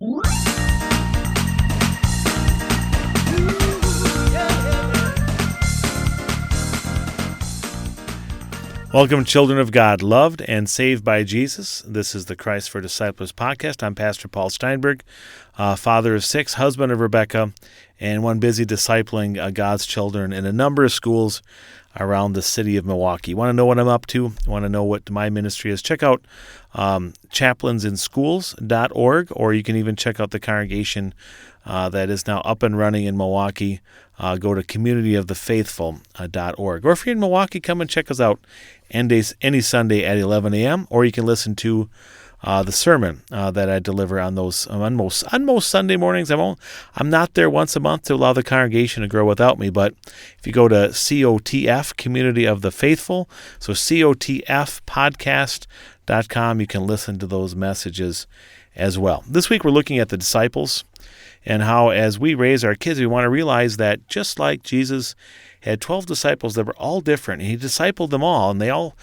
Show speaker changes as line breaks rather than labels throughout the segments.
Welcome, children of God, loved and saved by Jesus. This is the Christ for Disciples podcast. I'm Pastor Paul Steinberg, father of 6, husband of Rebecca, and one busy discipling God's children in a number of schools around the city of Milwaukee. Want to know what I'm up to? Want to know what my ministry is? Check out chaplainsinschools.org, or you can even check out the congregation that is now up and running in Milwaukee. Go to communityofthefaithful.org. Or if you're in Milwaukee, come and check us out any Sunday at 11 a.m., or you can listen to the sermon that I deliver on most Sunday mornings. I'm not there once a month to allow the congregation to grow without me, but if you go to COTF, Community of the Faithful, so COTFpodcast.com, you can listen to those messages as well. This week we're looking at the disciples and how, as we raise our kids, we want to realize that just like Jesus had 12 disciples that were all different, and he discipled them all, and they all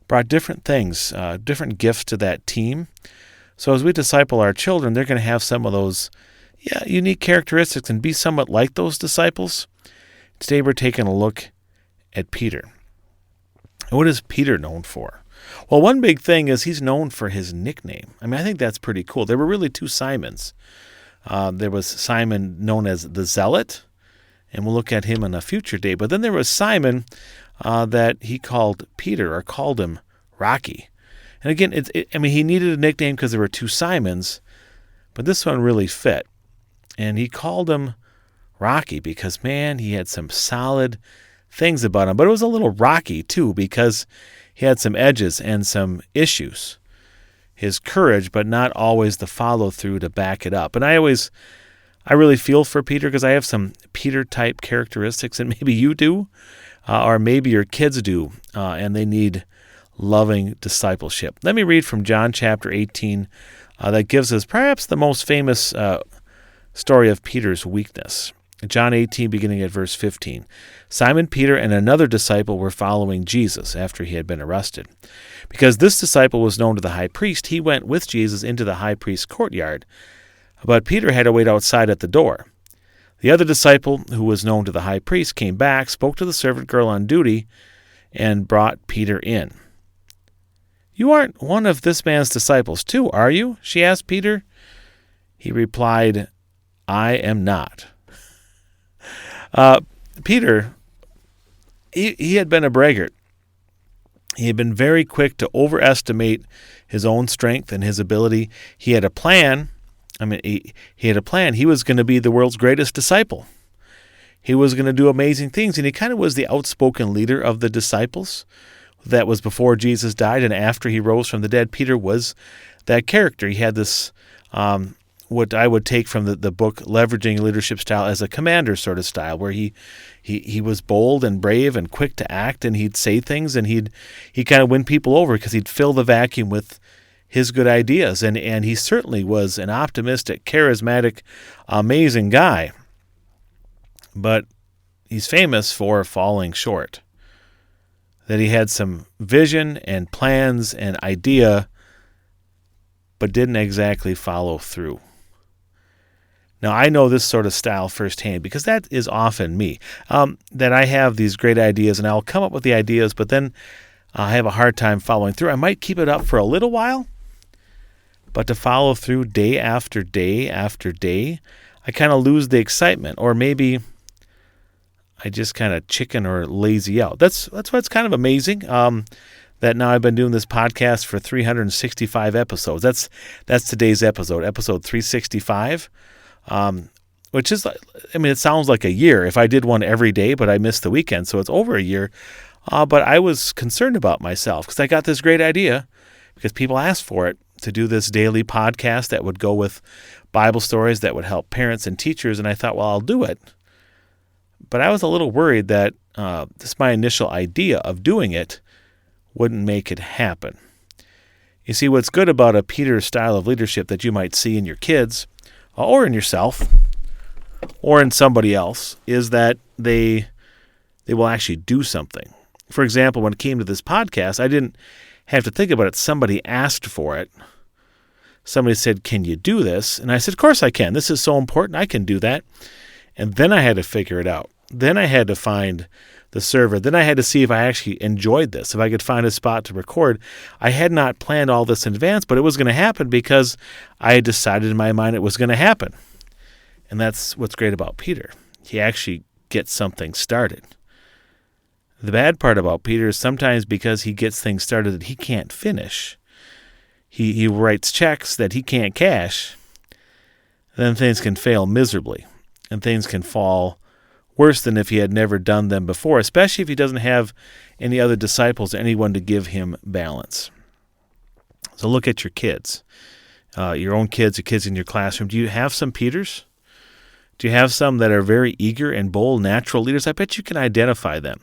brought different things, different gifts to that team. So as we disciple our children, they're going to have some of those unique characteristics and be somewhat like those disciples. Today we're taking a look at Peter. And what is Peter known for? Well, one big thing is he's known for his nickname. I think that's pretty cool. There were really 2 Simons. There was Simon known as the Zealot, and we'll look at him on a future day. But then there was Simon that he called Peter, or called him Rocky. And again, he needed a nickname because there were 2 Simons, but this one really fit. And he called him Rocky because, man, he had some solid things about him. But it was a little rocky, too, because he had some edges and some issues. His courage, but not always the follow-through to back it up. And I really feel for Peter because I have some Peter-type characteristics, and maybe you do, or maybe your kids do, and they need loving discipleship. Let me read from John chapter 18 that gives us perhaps the most famous story of Peter's weakness. John 18, beginning at verse 15. Simon Peter and another disciple were following Jesus after he had been arrested. Because this disciple was known to the high priest, he went with Jesus into the high priest's courtyard. But Peter had to wait outside at the door. The other disciple, who was known to the high priest, came back, spoke to the servant girl on duty, and brought Peter in. "You aren't one of this man's disciples, too, are you?" she asked Peter. He replied, "I am not." Peter, he had been a braggart. He had been very quick to overestimate his own strength and his ability. He had a plan. He had a plan. He was going to be the world's greatest disciple. He was going to do amazing things, and he kind of was the outspoken leader of the disciples. That was before Jesus died, and after he rose from the dead, Peter was that character. He had this, what I would take from the book Leveraging Leadership Style as a commander sort of style, where he was bold and brave and quick to act, and he'd say things, and he'd kind of win people over because he'd fill the vacuum with his good ideas, and he certainly was an optimistic, charismatic, amazing guy. But he's famous for falling short. That he had some vision and plans and idea, but didn't exactly follow through. Now, I know this sort of style firsthand because that is often me, that I have these great ideas, and I'll come up with the ideas, but then I have a hard time following through. I might keep it up for a little while, but to follow through day after day after day, I kind of lose the excitement, or maybe I just kind of chicken or lazy out. That's what's kind of amazing, that now I've been doing this podcast for 365 episodes. That's today's episode 365, which is, it sounds like a year if I did one every day, but I missed the weekend, so it's over a year. But I was concerned about myself because I got this great idea because people asked for it, to do this daily podcast that would go with Bible stories that would help parents and teachers, and I thought, well, I'll do it. But I was a little worried that just my initial idea of doing it wouldn't make it happen. You see, what's good about a Peter style of leadership that you might see in your kids, or in yourself, or in somebody else, is that they will actually do something. For example, when it came to this podcast, I didn't have to think about it. Somebody asked for it. somebody said, "Can you do this?" And I said, "Of course I can. This is so important. I can do that." And then I had to figure it out. Then I had to find the server. Then I had to see if I actually enjoyed this, if I could find a spot to record. I had not planned all this in advance, but it was going to happen because I had decided in my mind it was going to happen. And that's what's great about Peter. He actually gets something started. The bad part about Peter is sometimes because he gets things started that he can't finish. He writes checks that he can't cash. Then things can fail miserably, and things can fall worse than if he had never done them before, especially if he doesn't have any other disciples, anyone to give him balance. So look at your kids, your own kids, the kids in your classroom. Do you have some Peters? Do you have some that are very eager and bold, natural leaders? I bet you can identify them.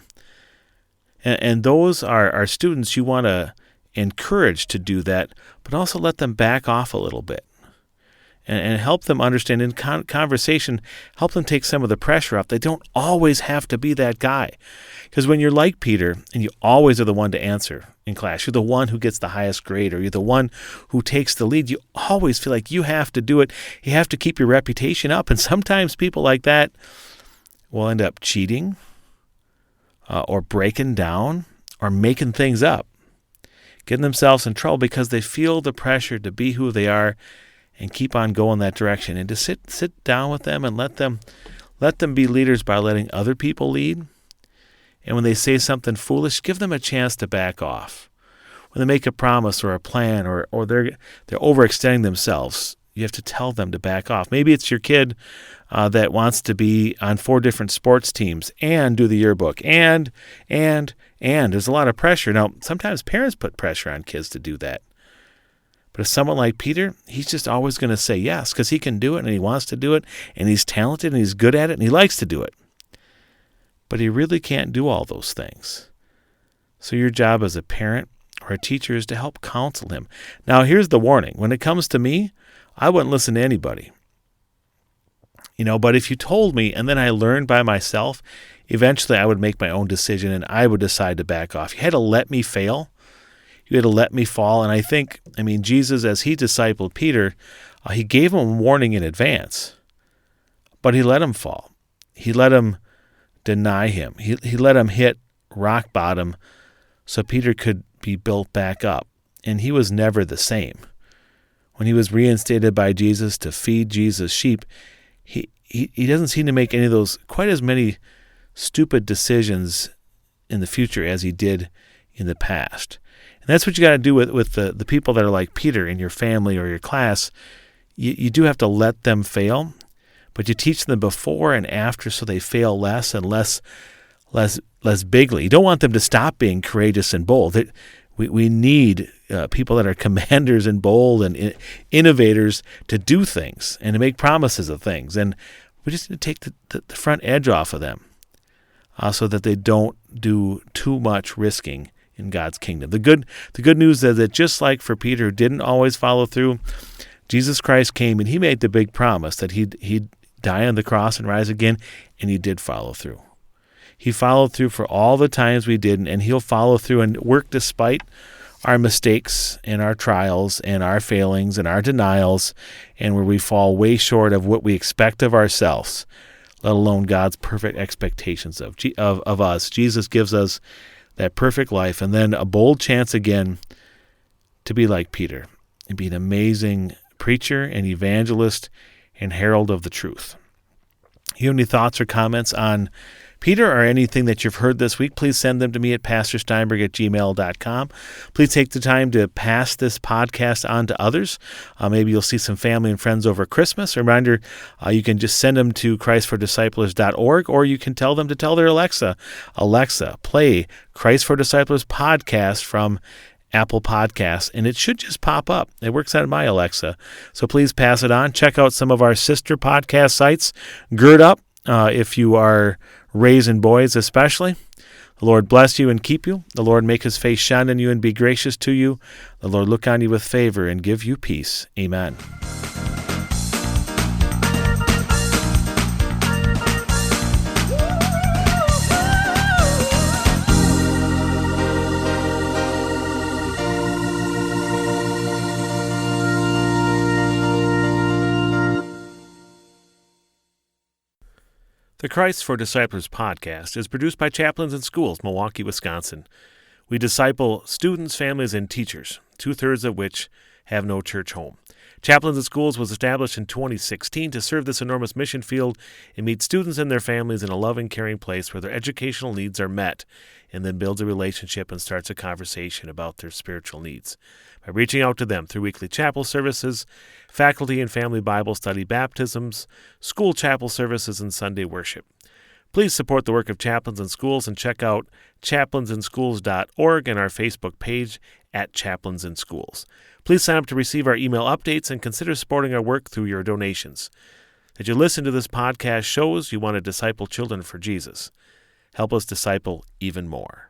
And those are students you want to encourage to do that, but also let them back off a little bit. And help them understand in conversation, help them take some of the pressure off. They don't always have to be that guy. Because when you're like Peter, and you always are the one to answer in class, you're the one who gets the highest grade, or you're the one who takes the lead, you always feel like you have to do it. You have to keep your reputation up. And sometimes people like that will end up cheating or breaking down or making things up, getting themselves in trouble because they feel the pressure to be who they are and keep on going that direction. And to sit down with them and let them be leaders by letting other people lead. And when they say something foolish, give them a chance to back off. When they make a promise or a plan or they're overextending themselves, you have to tell them to back off. Maybe it's your kid that wants to be on 4 different sports teams and do the yearbook and there's a lot of pressure. Now, sometimes parents put pressure on kids to do that. But if someone like Peter, he's just always going to say yes because he can do it and he wants to do it and he's talented and he's good at it and he likes to do it. But he really can't do all those things. So your job as a parent or a teacher is to help counsel him. Now, here's the warning. When it comes to me, I wouldn't listen to anybody. But if you told me and then I learned by myself, eventually I would make my own decision and I would decide to back off. You had to let me fail. You had to let me fall. And I think, Jesus, as he discipled Peter, he gave him a warning in advance, but he let him fall. He let him deny him. He let him hit rock bottom so Peter could be built back up. And he was never the same. When he was reinstated by Jesus to feed Jesus' sheep, he doesn't seem to make any of those, quite as many stupid decisions in the future as he did in the past. And that's what you got to do with the people that are like Peter in your family or your class. You do have to let them fail, but you teach them before and after so they fail less and less bigly. You don't want them to stop being courageous and bold. We need people that are commanders and bold and innovators to do things and to make promises of things. And we just need to take the front edge off of them so that they don't do too much risking in God's kingdom. The good news is that just like for Peter, who didn't always follow through, Jesus Christ came and he made the big promise that he'd die on the cross and rise again, and he did follow through. He followed through for all the times we didn't, and he'll follow through and work despite our mistakes and our trials and our failings and our denials, and where we fall way short of what we expect of ourselves, let alone God's perfect expectations of us. Jesus gives us that perfect life, and then a bold chance again to be like Peter and be an amazing preacher and evangelist and herald of the truth. You have any thoughts or comments on Peter or anything that you've heard this week, please send them to me at pastorsteinberg@gmail.com. Please take the time to pass this podcast on to others. Maybe you'll see some family and friends over Christmas. A reminder, you can just send them to christfordisciplers.org, or you can tell them to tell their Alexa, play Christ for Disciplers podcast from Apple Podcasts, and it should just pop up. It works on my Alexa. So please pass it on. Check out some of our sister podcast sites. Gird up if you are raising boys especially. The Lord bless you and keep you. The Lord make his face shine on you and be gracious to you. The Lord look on you with favor and give you peace. Amen. The Christ for Disciples podcast is produced by Chaplains in Schools, Milwaukee, Wisconsin. We disciple students, families, and teachers, 2/3 of which have no church home. Chaplains in Schools was established in 2016 to serve this enormous mission field and meet students and their families in a loving, caring place where their educational needs are met, and then builds a relationship and starts a conversation about their spiritual needs. By reaching out to them through weekly chapel services, faculty and family Bible study baptisms, school chapel services, and Sunday worship. Please support the work of Chaplains in Schools and check out chaplainsinschools.org and our Facebook page at Chaplains in Schools. Please sign up to receive our email updates and consider supporting our work through your donations. As you listen to this podcast shows you want to disciple children for Jesus. Help us disciple even more.